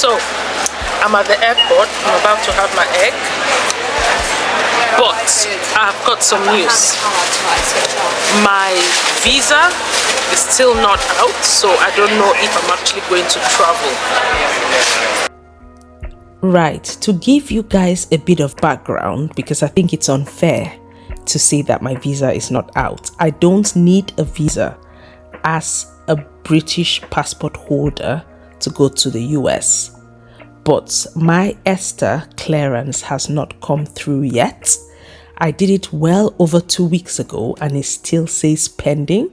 So I'm at the airport. I'm about to have my egg, but I've got some news. My visa is still not out, so I don't know if I'm actually going to travel. Right, to give you guys a bit of background, because I think it's unfair to say that my visa is not out. I don't need a visa as a British passport holder to go to the US, but my ESTA clearance has not come through yet. I did it well over 2 weeks ago and it still says pending.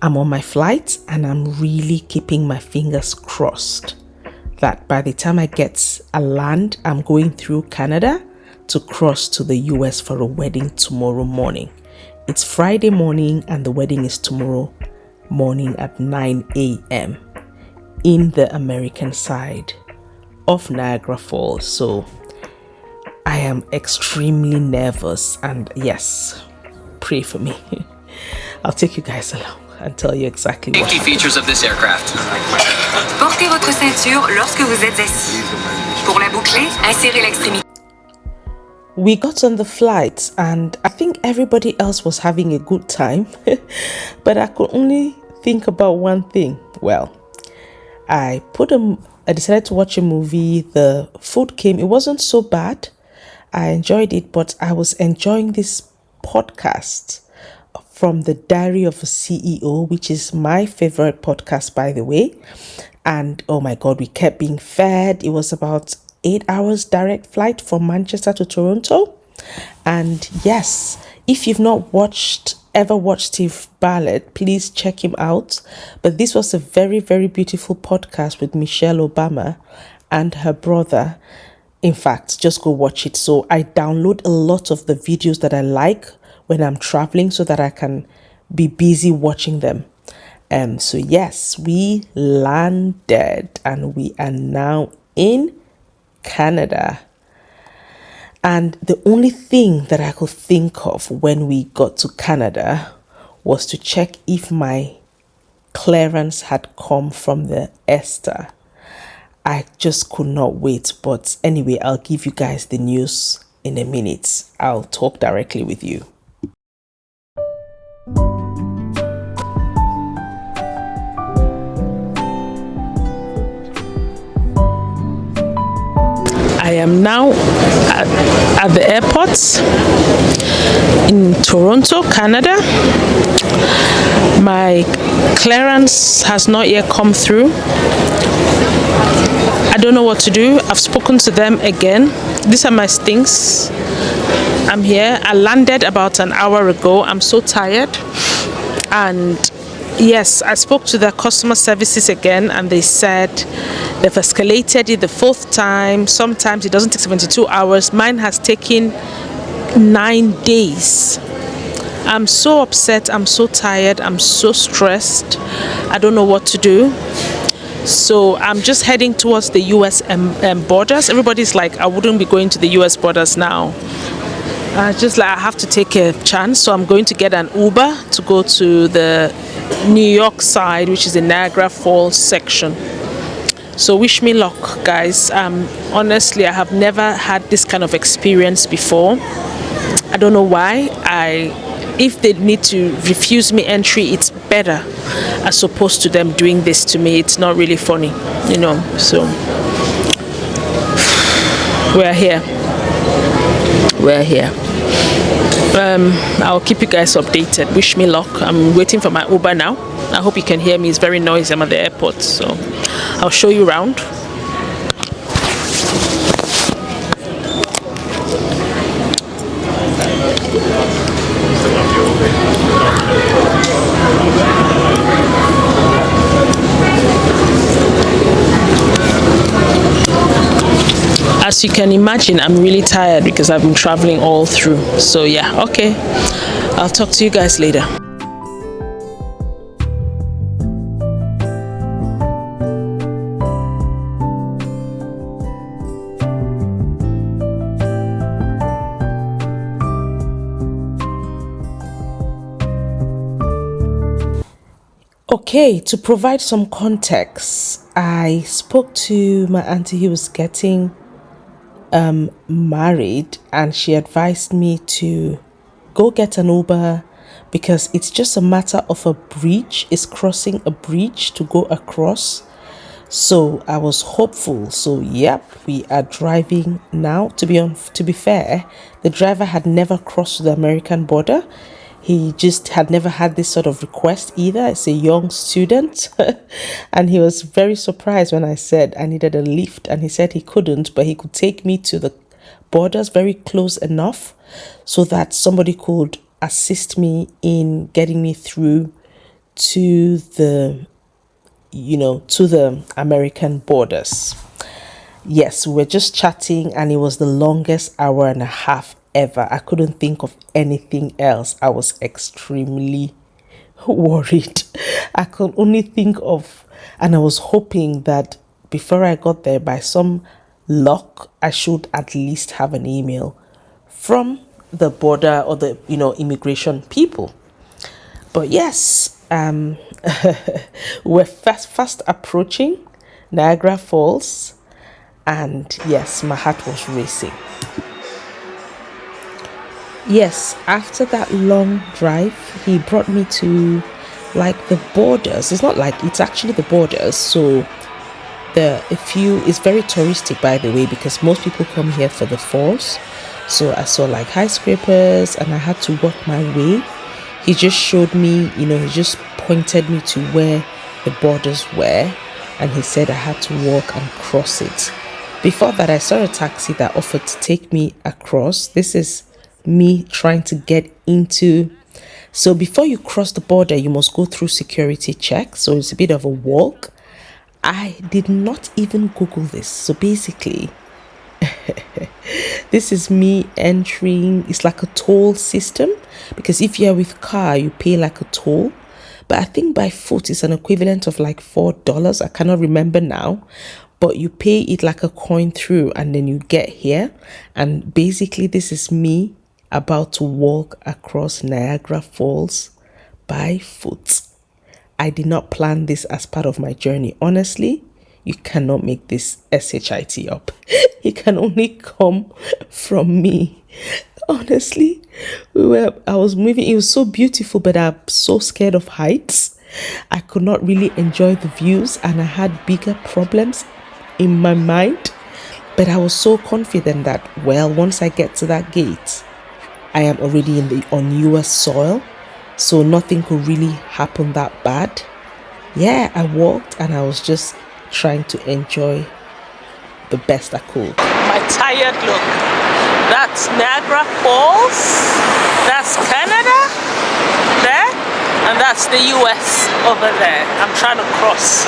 I'm on my flight and I'm really keeping my fingers crossed that by the time I get a land, I'm going through Canada to cross to the US for a wedding tomorrow morning. It's Friday morning and the wedding is tomorrow morning at 9 a.m. in the American side of Niagara Falls. So I am extremely nervous, and yes, pray for me. I'll take you guys along and tell you exactly what Safety features of this aircraft. Portez votre ceinture lorsque vous êtes assis. Pour la boucler, insérez l'extrémité. We got on the flight and I think everybody else was having a good time, but I could only think about one thing. Well, I decided to watch a movie. The food came. It wasn't so bad. I enjoyed it, but I was enjoying this podcast from the Diary of a CEO, which is my favorite podcast, by the way. And oh my God, we kept being fed. It was about 8 hours direct flight from Manchester to Toronto. And yes, if you've not ever watched Steve Bartlett, please check him out. But this was a very, very beautiful podcast with Michelle Obama and her brother. In fact, just go watch it. So I download a lot of the videos that I like when I'm traveling so that I can be busy watching them. So yes, we landed and we are now in Canada. And the only thing that I could think of when we got to Canada was to check if my clearance had come from the ESTA. I just could not wait. But anyway, I'll give you guys the news in a minute. I'll talk directly with you. I am now at the airport in Toronto, Canada. My clearance has not yet come through. I don't know what to do. I've spoken to them again. These are my things. I'm here. I landed about an hour ago. I'm so tired. And yes, I spoke to the customer services again and they said they've escalated it the 4th time. Sometimes it doesn't take 72 hours. Mine has taken 9 days. I'm so upset. I'm so tired. I'm so stressed. I don't know what to do. So I'm just heading towards the US borders. Everybody's like, I wouldn't be going to the US borders now. I have to take a chance. So I'm going to get an Uber to go to the New York side, which is the Niagara Falls section. So wish me luck, guys. Honestly, I have never had this kind of experience before. I don't know why. If they need to refuse me entry, it's better as opposed to them doing this to me. It's not really funny, you know. So we're here. I'll keep you guys updated. Wish me luck. I'm waiting for my Uber now. I hope you can hear me. It's very noisy. I'm at the airport, so I'll show you around. As you can imagine, I'm really tired because I've been traveling all through. So yeah, okay. I'll talk to you guys later. Okay, to provide some context, I spoke to my auntie who was getting married, and she advised me to go get an Uber because it's just a matter of a bridge. It's crossing a bridge to go across. So I was hopeful. So yep, we are driving now. To be fair, the driver had never crossed the American border. He just had never had this sort of request either. It's a young student. And he was very surprised when I said I needed a lift. And he said he couldn't, but he could take me to the borders very close enough so that somebody could assist me in getting me through to the American borders. Yes, we were just chatting and it was the longest hour and a half ever. I couldn't think of anything else. I was extremely worried. I could only think of, and I was hoping that before I got there, by some luck, I should at least have an email from the border or the immigration people. But yes, we're fast approaching Niagara Falls, and yes, my heart was racing. Yes, after that long drive, he brought me to like the borders. It's not like, it's actually the borders. So it's very touristic, by the way, because most people come here for the falls. So I saw like high scrapers and I had to work my way. He just showed me, he just pointed me to where the borders were, and he said I had to walk and cross it. Before that, I saw a taxi that offered to take me across. This is me trying to get into. So before you cross the border, you must go through security checks. So it's a bit of a walk. I did not even Google this. So basically, this is me entering. It's like a toll system, because if you're with car, you pay like a toll. But I think by foot it's an equivalent of like $4. I cannot remember now. But you pay it like a coin through, and then you get here. And basically, this is me about to walk across Niagara Falls by foot. I did not plan this as part of my journey. Honestly, you cannot make this SHIT up. It can only come from me. Honestly, I was moving. It was so beautiful, but I'm so scared of heights. I could not really enjoy the views, and I had bigger problems in my mind. But I was so confident that, well, once I get to that gate, I am already on US soil, so nothing could really happen that bad. Yeah, I walked and I was just trying to enjoy the best I could. My tired look. That's Niagara Falls. That's Canada there, and that's the US over there. I'm trying to cross.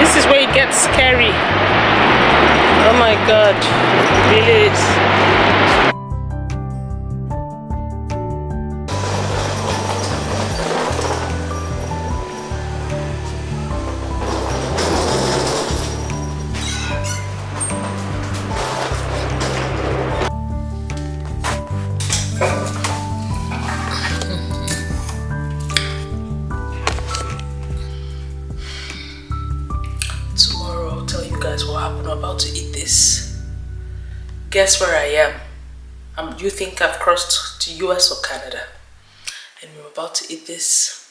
This is where it gets scary. Oh my God, it really is. I'm about to eat this. Guess where I am? You think I've crossed to US or Canada? And we're about to eat this.